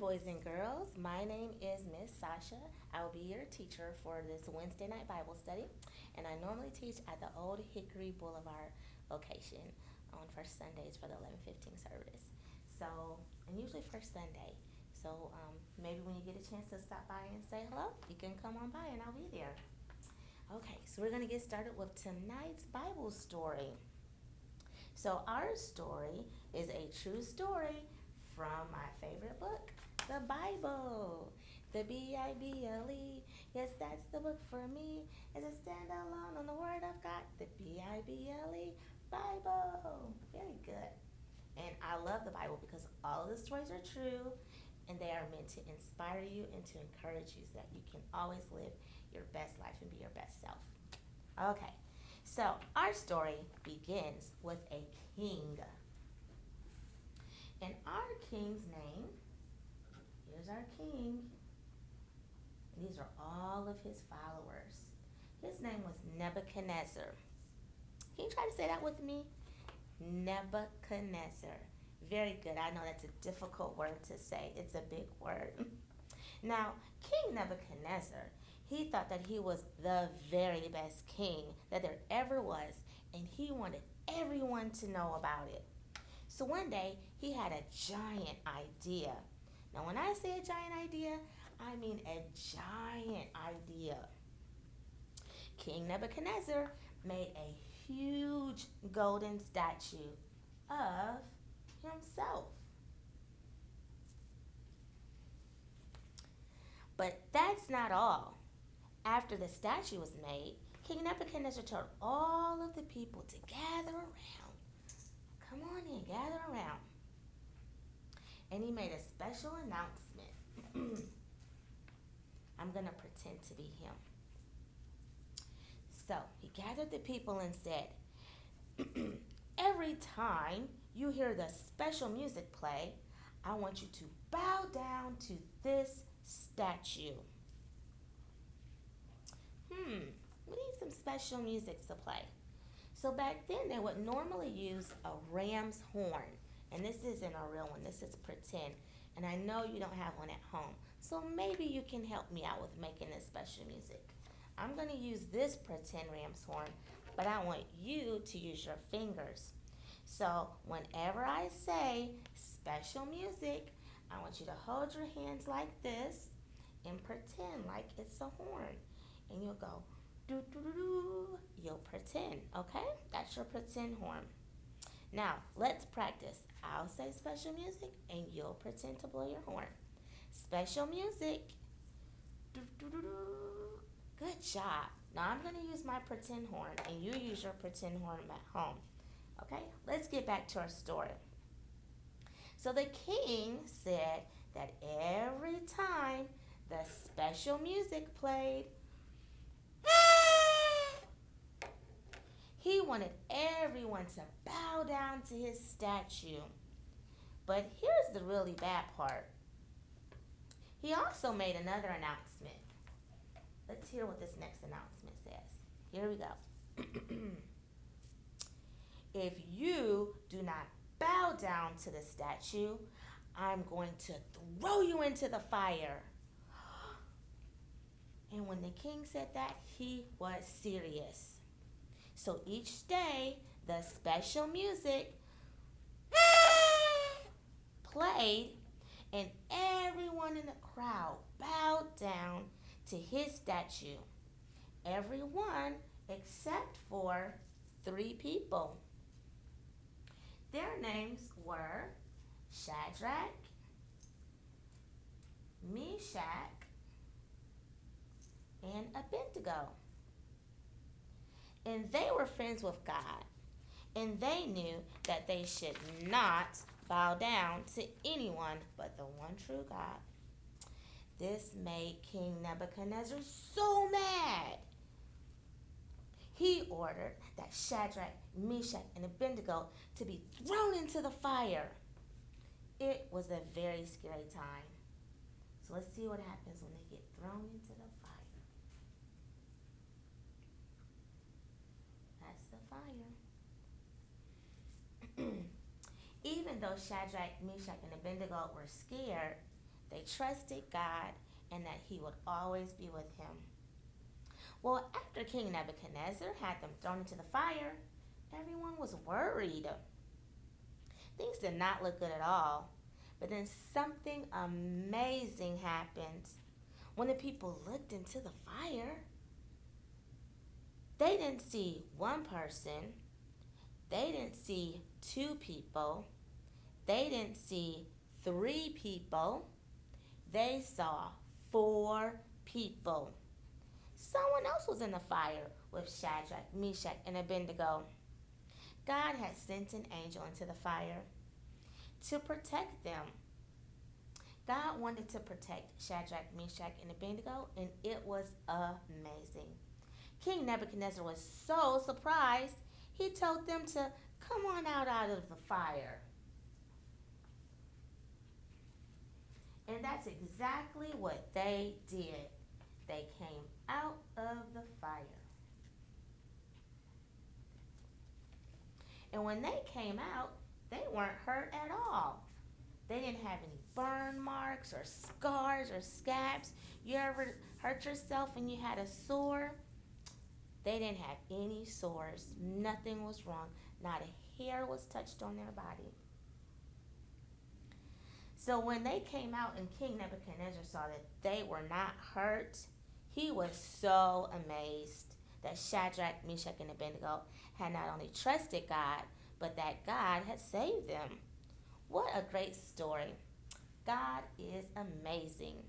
boys and girls. My name is Miss Sasha. I will be your teacher for this Wednesday night Bible study, and I normally teach at the Old Hickory Boulevard location on first Sundays for the 11:15 service. So, and usually first Sunday. So, maybe when you get a chance to stop by and say hello, you can come on by and I'll be there. Okay, so we're going to get started with tonight's Bible story. So, our story is a true story from my favorite book, the Bible. The Bible. Yes, that's the book for me. As I stand alone on the Word of God, the Bible. Bible. Very good. And I love the Bible because all of the stories are true and they are meant to inspire you and to encourage you so that you can always live your best life and be your best self. Okay, so our story begins with a king. And our king's name, here's our king. These are all of his followers. His name was Nebuchadnezzar. Can you try to say that with me? Nebuchadnezzar. Very good. I know that's a difficult word to say. It's a big word. Now, King Nebuchadnezzar, he thought that he was the very best king that there ever was, and he wanted everyone to know about it. So one day, he had a giant idea. Now, when I say a giant idea, I mean a giant idea. King Nebuchadnezzar made a huge golden statue of himself. But that's not all. After the statue was made, King Nebuchadnezzar told all of the people to gather around. Come on in, gather around. And he made a special announcement. I'm going to pretend to be him. So he gathered the people and said, every time you hear the special music play, I want you to bow down to this statue. We need some special music to play. So back then they would normally use a ram's horn. And this isn't a real one, this is pretend. And I know you don't have one at home. So maybe you can help me out with making this special music. I'm going to use this pretend ram's horn, but I want you to use your fingers. So whenever I say special music, I want you to hold your hands like this and pretend like it's a horn. And you'll go, do do do do. You'll pretend, okay? That's your pretend horn. Now, let's practice. I'll say special music and you'll pretend to blow your horn. Special music. Do do do do. Good job. Now I'm going to use my pretend horn and you use your pretend horn at home. Okay? Let's get back to our story. So the king said that every time the special music played, he wanted everyone to bow down to his statue. But here's the really bad part. He also made another announcement. Let's hear what this next announcement says. Here we go. If you do not bow down to the statue, I'm going to throw you into the fire. And when the king said that, he was serious. So each day, the special music played, and everyone in the crowd bowed down to his statue. Everyone except for 3 people. Their names were Shadrach, Meshach, and Abednego. And they were friends with God. And they knew that they should not bow down to anyone but the one true God. This made King Nebuchadnezzar so mad. He ordered that Shadrach, Meshach, and Abednego to be thrown into the fire. It was a very scary time. So let's see what happens when they get thrown into the fire. That's the fire. Even though Shadrach, Meshach, and Abednego were scared, They trusted God and that he would always be with him. Well, after King Nebuchadnezzar had them thrown into the fire, everyone was worried. Things did not look good at all. But then something amazing happened. When the people looked into the fire, they didn't see one person. They didn't see two people. They didn't see three people. They saw four people. Someone else was in the fire with Shadrach, Meshach, and Abednego. God had sent an angel into the fire to protect them. God wanted to protect Shadrach, Meshach, and Abednego, and it was amazing. King Nebuchadnezzar was so surprised, he told them to come on out of the fire. And that's exactly what they did. They came out of the fire. And when they came out, they weren't hurt at all. They didn't have any burn marks or scars or scabs. You ever hurt yourself and you had a sore? They didn't have any sores. Nothing was wrong. Not a hair was touched on their body. So when they came out and King Nebuchadnezzar saw that they were not hurt, he was so amazed that Shadrach, Meshach, and Abednego had not only trusted God, but that God had saved them. What a great story. God is amazing.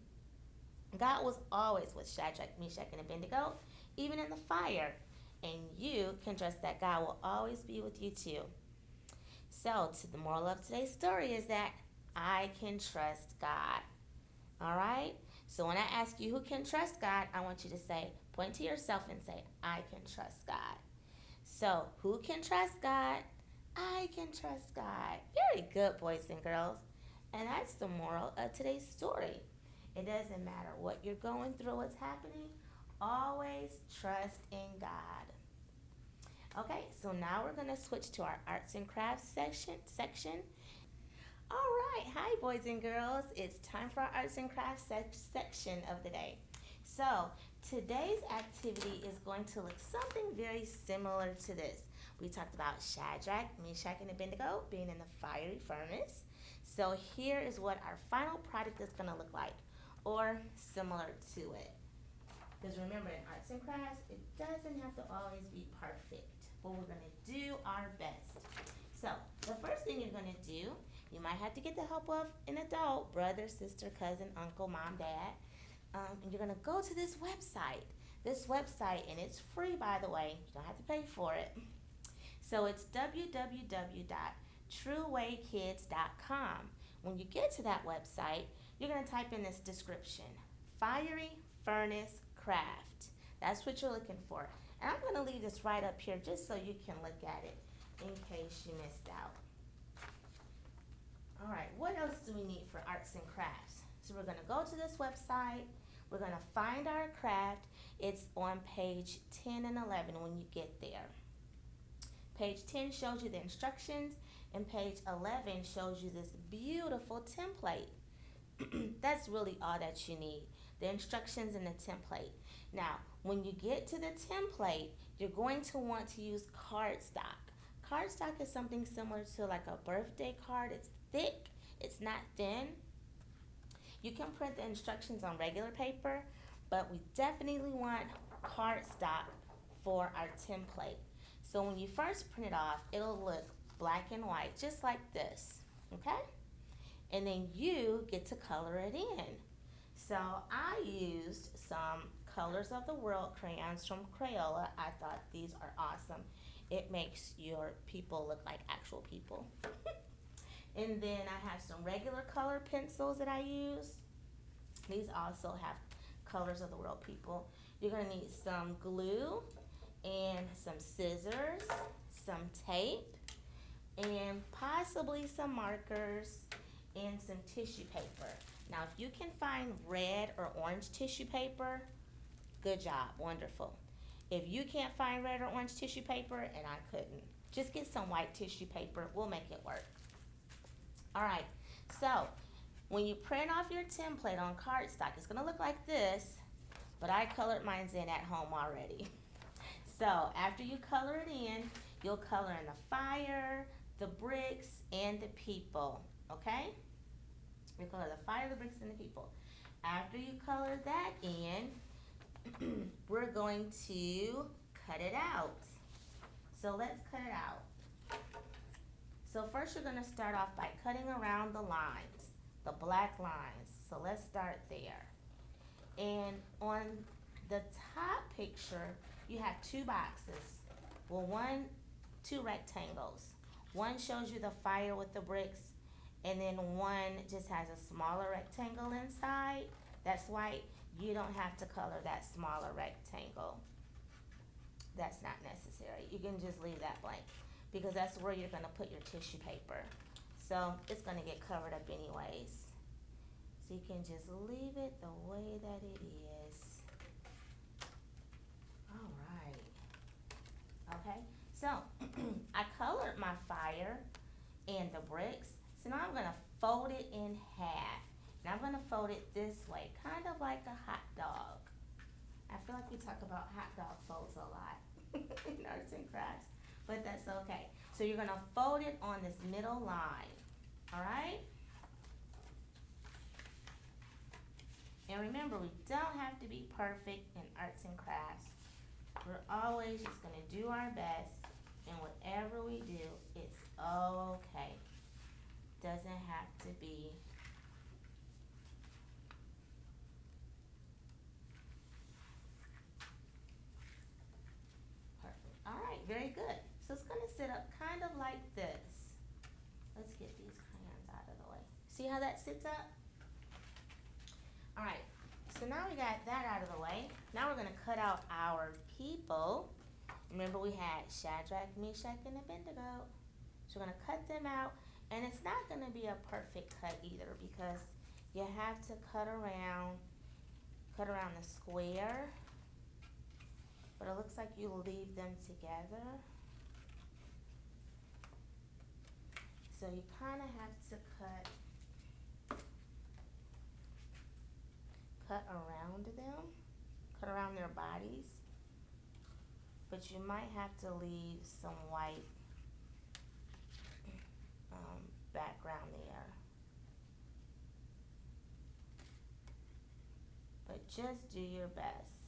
God was always with Shadrach, Meshach, and Abednego, even in the fire. And you can trust that God will always be with you too. So, the moral of today's story is that I can trust God. All right? So when I ask you who can trust God, I want you to say, point to yourself and say, I can trust God. So, who can trust God? I can trust God. Very good, boys and girls. And that's the moral of today's story. It doesn't matter what you're going through, what's happening. Always trust in God. Okay, so now we're going to switch to our arts and crafts section. All right, hi boys and girls. It's time for our arts and crafts section of the day. So today's activity is going to look something very similar to this. We talked about Shadrach, Meshach, and Abednego being in the fiery furnace. So here is what our final product is going to look like, or similar to it. Because remember, in arts and crafts, it doesn't have to always be perfect, but we're going to do our best. So the first thing you're going to do, you might have to get the help of an adult, brother, sister, cousin, uncle, mom, dad. And you're going to go to this website. And it's free, by the way. You don't have to pay for it. So it's www.truewaykids.com. When you get to that website, you're going to type in this description, fiery furnace craft. That's what you're looking for. And I'm going to leave this right up here just so you can look at it in case you missed out. All right, what else do we need for arts and crafts? So we're going to go to this website. We're going to find our craft. It's on page 10 and 11 when you get there. Page 10 shows you the instructions, and page 11 shows you this beautiful template. That's really all that you need, the instructions and the template. Now, when you get to the template, you're going to want to use cardstock. Cardstock is something similar to like a birthday card. It's thick, it's not thin. You can print the instructions on regular paper, but we definitely want cardstock for our template. So when you first print it off, it'll look black and white, just like this, okay? And then you get to color it in. So I used some Colors of the World crayons from Crayola. I thought these are awesome. It makes your people look like actual people. And then I have some regular color pencils that I use. These also have Colors of the World people. You're going to need some glue and some scissors, some tape, and possibly some markers and some tissue paper. Now, if you can find red or orange tissue paper, good job, wonderful. If you can't find red or orange tissue paper, and I couldn't, just get some white tissue paper. We'll make it work. All right, so when you print off your template on cardstock, it's gonna look like this, but I colored mine in at home already. So after you color it in, you'll color in the fire, the bricks, and the people, okay? You color the fire, the bricks, and the people. After you color that in, we're going to cut it out. So let's cut it out. So first you're gonna start off by cutting around the lines, the black lines. So let's start there. And on the top picture, you have two boxes. Well, two rectangles. One shows you the fire with the bricks, and then one just has a smaller rectangle inside. That's white. You don't have to color that smaller rectangle. That's not necessary. You can just leave that blank because that's where you're gonna put your tissue paper. So it's gonna get covered up anyways. So you can just leave it the way that it is. All right. Okay, so I colored my fire and the bricks. So now I'm gonna fold it in half. And I'm gonna fold it this way, kind of like a hot dog. I feel like we talk about hot dog folds a lot in arts and crafts, but that's okay. So you're gonna fold it on this middle line, all right? And remember, we don't have to be perfect in arts and crafts. We're always just gonna do our best, and whatever we do, it's okay. Doesn't have to be perfect. All right, very good. So it's gonna sit up kind of like this. Let's get these crayons out of the way. See how that sits up? All right, so now we got that out of the way. Now we're gonna cut out our people. Remember we had Shadrach, Meshach, and Abednego. So we're gonna cut them out, and it's not gonna be a perfect cut either because you have to cut around the square, but it looks like you leave them together. So you kind of have to cut around them, cut around their bodies, but you might have to leave some white background there. But just do your best.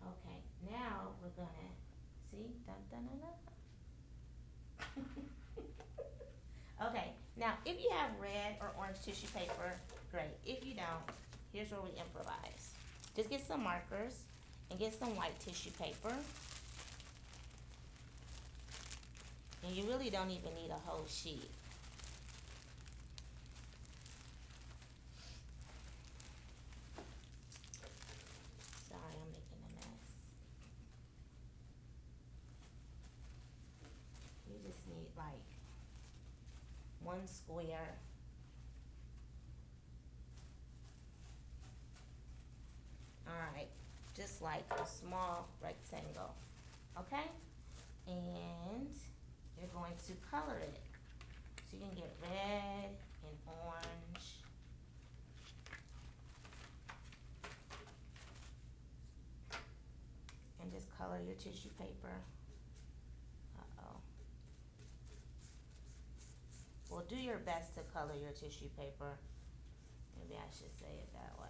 Okay, now we're gonna, see, dun, dun, dun, dun. Okay, now if you have red or orange tissue paper, great. If you don't, here's where we improvise. Just get some markers and get some white tissue paper. And you really don't even need a whole sheet. Sorry, I'm making a mess. You just need like one square. Alright, just like a small rectangle, okay? And you're going to color it. So you can get red and orange. And just color your tissue paper. Uh-oh. Well, do your best to color your tissue paper. Maybe I should say it that way.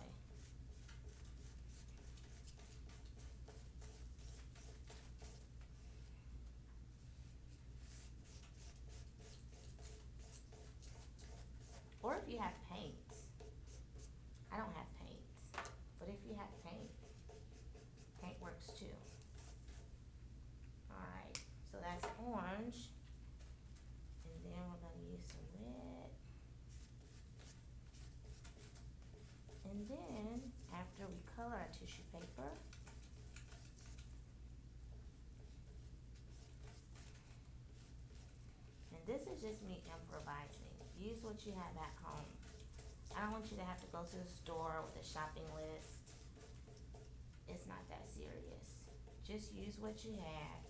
Or if you have paint. I don't have paint, but if you have paint, paint works too. Alright, so that's orange. And then we're going to use some red. And then, after we color our tissue paper, and this is just me improvising. Use what you have at home. I don't want you to have to go to the store with a shopping list. It's not that serious. Just use what you have.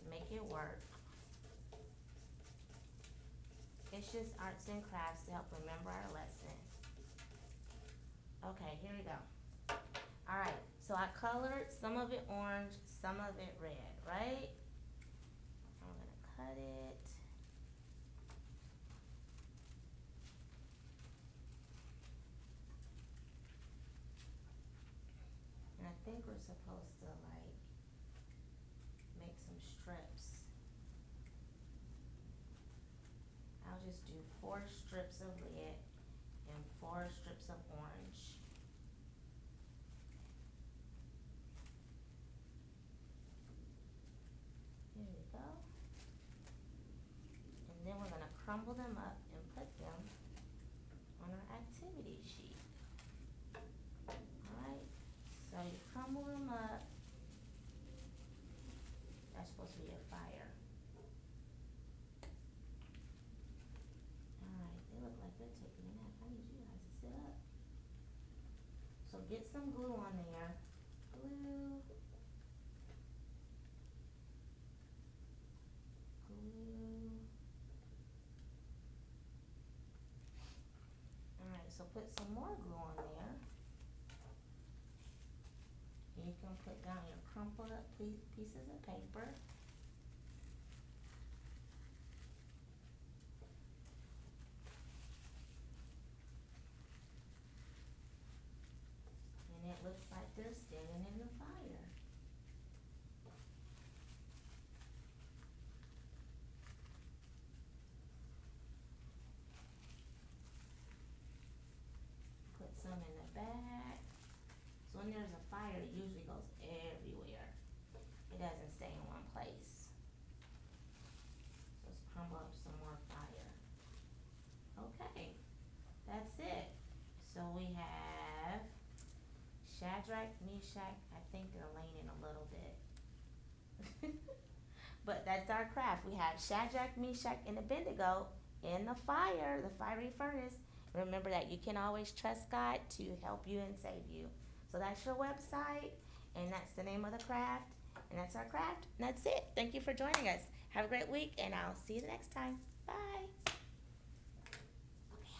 Make it work. It's just arts and crafts to help remember our lesson. Okay, here we go. Alright, so I colored some of it orange, some of it red, right? I'm gonna cut it. And I think we're supposed to like make some strips. I'll just do 4 strips of red and 4 strips of orange. Here we go. And then we're gonna crumble them up and put them on our activity sheet. Alright, so you crumble them up. That's supposed to be a fire. Alright, they look like they're taking a nap. I need you guys to sit up. So get some glue on there. Glue. Glue. Alright, so put some more glue on there. You can put down your crumpled up pieces of paper. And it looks like they're standing in the fire. Put some in the back. So when there's a fire, it usually goes everywhere. It doesn't stay in one place. So let's crumble up some more fire. Okay, that's it. So we have Shadrach, Meshach. I think they're leaning a little bit. But that's our craft. We have Shadrach, Meshach, and Abednego in the fire, the fiery furnace. Remember that you can always trust God to help you and save you. So that's your website, and that's the name of the craft, and that's our craft, and that's it. Thank you for joining us. Have a great week, and I'll see you the next time. Bye.